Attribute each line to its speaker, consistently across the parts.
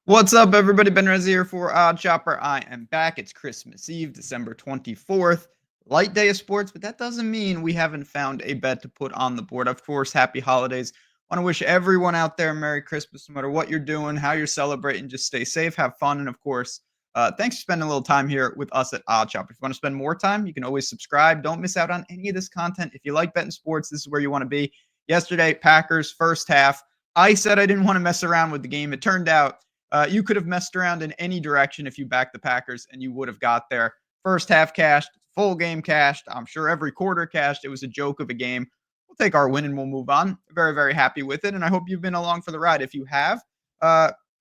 Speaker 1: What's up, everybody? Ben Rez here for Odd Chopper. I am back. It's Christmas Eve, December 24th. Light day of sports, but that doesn't mean we haven't found a bet to put on the board. Of course, happy holidays. Want to wish everyone out there Merry Christmas, no matter what you're doing, how you're celebrating. Just stay safe, have fun, and of course, thanks for spending a little time here with us at Odd Chopper. If you want to spend more time, you can always subscribe. Don't miss out on any of this content. If you like betting sports, this is where you want to be. Yesterday, Packers first half. I said I didn't want to mess around with the game. It turned out you could have messed around in any direction if you backed the Packers and you would have got there. First half cashed, full game cashed. I'm sure every quarter cashed. It was a joke of a game. We'll take our win and we'll move on. Very, very happy with it. And I hope you've been along for the ride. If you have,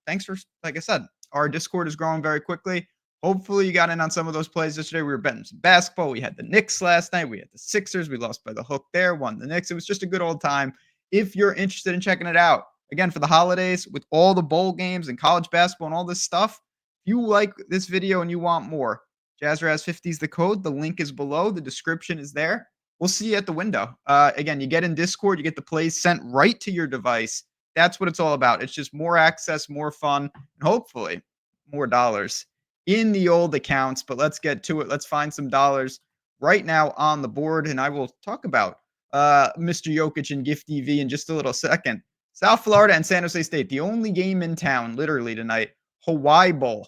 Speaker 1: thanks for, like I said, our Discord is growing very quickly. Hopefully, you got in on some of those plays yesterday. We were betting some basketball. We had the Knicks last night. We had the Sixers. We lost by the hook there, won the Knicks. It was just a good old time. If you're interested in checking it out, again, for the holidays with all the bowl games and college basketball and all this stuff, if you like this video and you want more, JazzRaz50 is the code. The link is below. The description is there. We'll see you at the window. Again, you get in Discord, you get the plays sent right to your device. That's what it's all about. It's just more access, more fun, and hopefully more dollars in the old accounts. But let's get to it. Let's find some dollars right now on the board. And I will talk about Mr. Jokic and Gift EV in just a little second. South Florida and San Jose State, the only game in town literally tonight. Hawaii Bowl.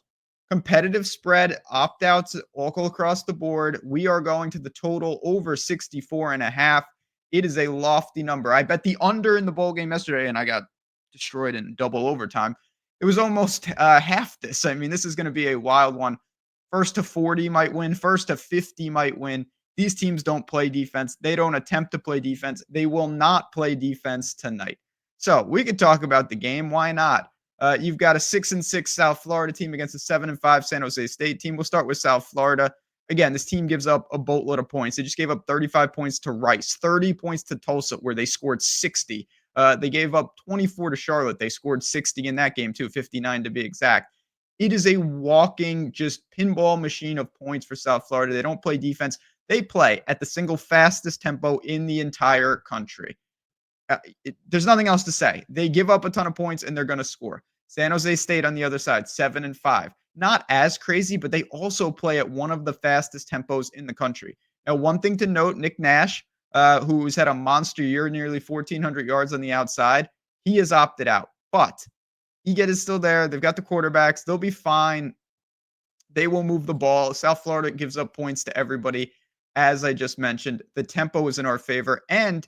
Speaker 1: Competitive spread, opt-outs all across the board. We are going to the total over 64.5. It is a lofty number. I bet the under in the bowl game yesterday, and I got destroyed in double overtime. It was almost half this. I mean, this is going to be a wild one. First to 40 might win. First to 50 might win. These teams don't play defense. They don't attempt to play defense. They will not play defense tonight. So we could talk about the game. Why not? You've got a 6-6 South Florida team against a 7-5 San Jose State team. We'll start with South Florida. Again, this team gives up a boatload of points. They just gave up 35 points to Rice, 30 points to Tulsa, where they scored 60. They gave up 24 to Charlotte. They scored 60 in that game, too, 59 to be exact. It is a walking, just pinball machine of points for South Florida. They don't play defense. They play at the single fastest tempo in the entire country. There's nothing else to say. They give up a ton of points and they're going to score. San Jose State on the other side, 7-5. Not as crazy, but they also play at one of the fastest tempos in the country. Now, one thing to note, Nick Nash, who's had a monster year, nearly 1,400 yards on the outside, he has opted out. But Eget is still there. They've got the quarterbacks. They'll be fine. They will move the ball. South Florida gives up points to everybody. As I just mentioned, the tempo is in our favor. And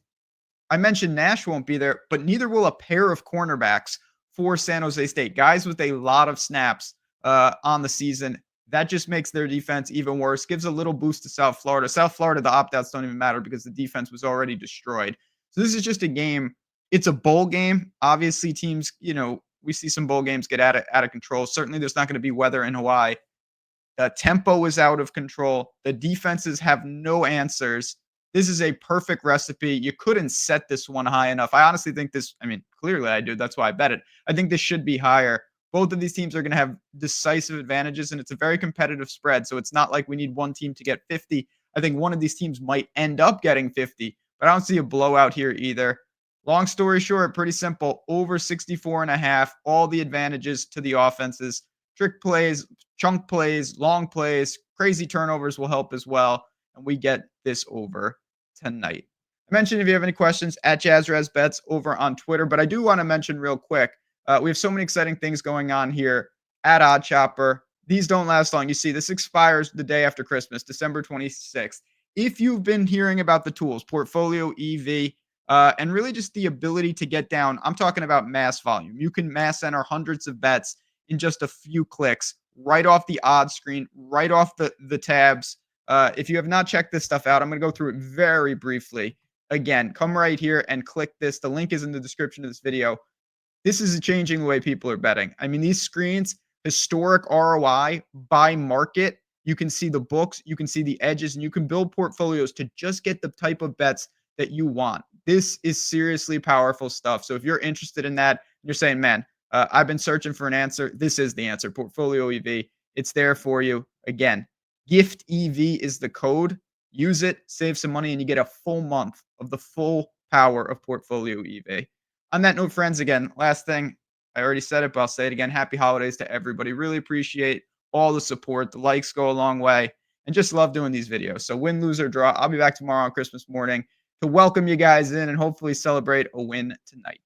Speaker 1: I mentioned Nash won't be there, but neither will a pair of cornerbacks for San Jose State. Guys with a lot of snaps on the season. That just makes their defense even worse. Gives a little boost to South Florida. South Florida, the opt-outs don't even matter because the defense was already destroyed. So this is just a game. It's a bowl game. Obviously, teams, we see some bowl games get out of control. Certainly, there's not going to be weather in Hawaii. The tempo is out of control. The defenses have no answers. This is a perfect recipe. You couldn't set this one high enough. I honestly think clearly I do. That's why I bet it. I think this should be higher. Both of these teams are going to have decisive advantages, and it's a very competitive spread. So it's not like we need one team to get 50. I think one of these teams might end up getting 50, but I don't see a blowout here either. Long story short, pretty simple. Over 64.5. All the advantages to the offenses. Trick plays, chunk plays, long plays, crazy turnovers will help as well. And we get this over tonight. I mentioned if you have any questions at JazzRazBets over on Twitter, but I do want to mention real quick, we have so many exciting things going on here at Odd Chopper. These don't last long. You see, this expires the day after Christmas, December 26th. If you've been hearing about the tools, Portfolio EV, and really just the ability to get down, I'm talking about mass volume. You can mass enter hundreds of bets in just a few clicks, right off the odds screen, right off the tabs. If you have not checked this stuff out, I'm going to go through it very briefly. Again, come right here and click this. The link is in the description of this video. This is changing the way people are betting. I mean, these screens, historic ROI by market. You can see the books, you can see the edges, and you can build portfolios to just get the type of bets that you want. This is seriously powerful stuff. So if you're interested in that, you're saying, man, I've been searching for an answer. This is the answer. Portfolio EV. It's there for you. Again, Gift EV is the code. Use it, save some money, and you get a full month of the full power of Portfolio EV. On that note, friends, again, last thing, I already said it, but I'll say it again. Happy holidays to everybody. Really appreciate all the support. The likes go a long way, and just love doing these videos. So win, lose, or draw, I'll be back tomorrow on Christmas morning to welcome you guys in and hopefully celebrate a win tonight.